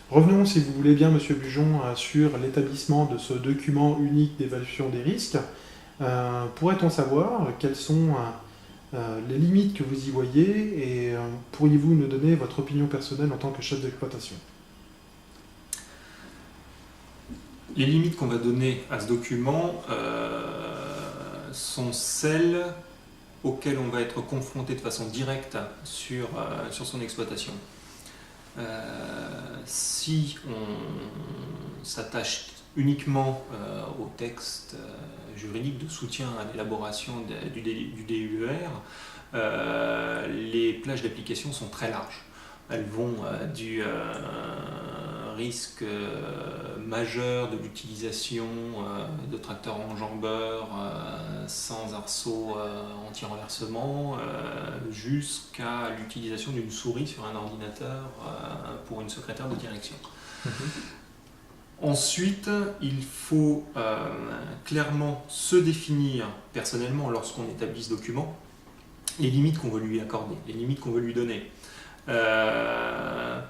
Revenons, si vous voulez bien, Monsieur Bujon, sur l'établissement de ce document unique d'évaluation des risques. Pourrait-on savoir quelles sont les limites que vous y voyez et pourriez-vous nous donner votre opinion personnelle en tant que chef d'exploitation? Les limites qu'on va donner à ce document sont celles auxquelles on va être confronté de façon directe sur son exploitation. Si on s'attache uniquement au texte juridique de soutien à l'élaboration du DUER, les plages d'application sont très larges. Elles vont du risque majeur de l'utilisation de tracteurs enjambeurs sans arceau anti-renversement jusqu'à l'utilisation d'une souris sur un ordinateur pour une secrétaire de direction. Ensuite, il faut clairement se définir personnellement lorsqu'on établit ce document les limites qu'on veut lui accorder, les limites qu'on veut lui donner.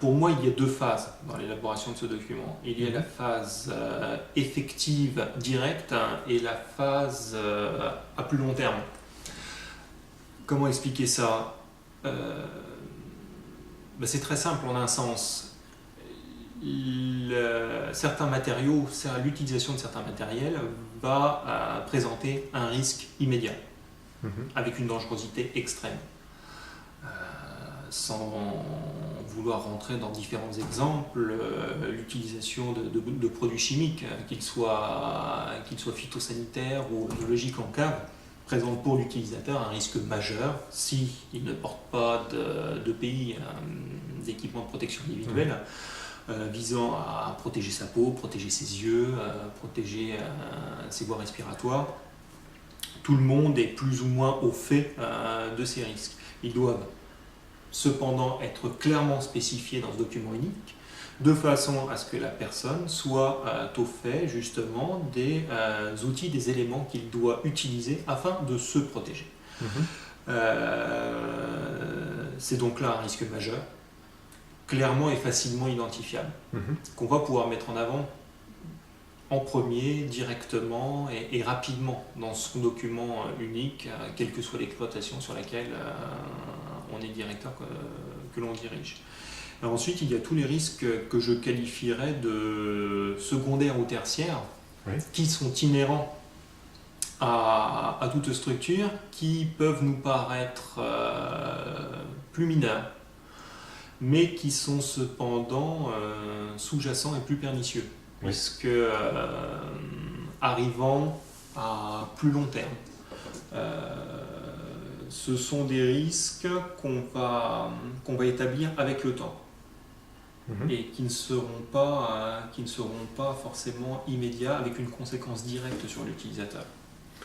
Pour moi, il y a deux phases dans l'élaboration de ce document. Il y a la phase effective, directe, et la phase à plus long terme. Comment expliquer ça? C'est très simple en un sens. Certains matériaux, l'utilisation de certains matériels va présenter un risque immédiat, avec une dangerosité extrême. Sans vouloir rentrer dans différents exemples, l'utilisation de produits chimiques, qu'ils soient phytosanitaires ou biologiques en cave, présente pour l'utilisateur un risque majeur s'il ne porte pas d'EPI, d'équipement de protection individuelle, visant à protéger sa peau, protéger ses yeux, protéger ses voies respiratoires. Tout le monde est plus ou moins au fait de ces risques. Ils doivent cependant être clairement spécifiés dans ce document unique, de façon à ce que la personne soit au fait justement des outils, des éléments qu'il doit utiliser afin de se protéger. C'est donc là un risque majeur, clairement et facilement identifiable, qu'on va pouvoir mettre en avant en premier, directement et rapidement dans son document unique, quelle que soit l'exploitation sur laquelle on est directeur que l'on dirige. Alors ensuite, il y a tous les risques que je qualifierais de secondaires ou tertiaires, qui sont inhérents à toute structure, qui peuvent nous paraître plus mineurs, mais qui sont cependant sous-jacents et plus pernicieux, puisque arrivant à plus long terme, ce sont des risques qu'on va établir avec le temps et qui ne seront pas forcément immédiats avec une conséquence directe sur l'utilisateur.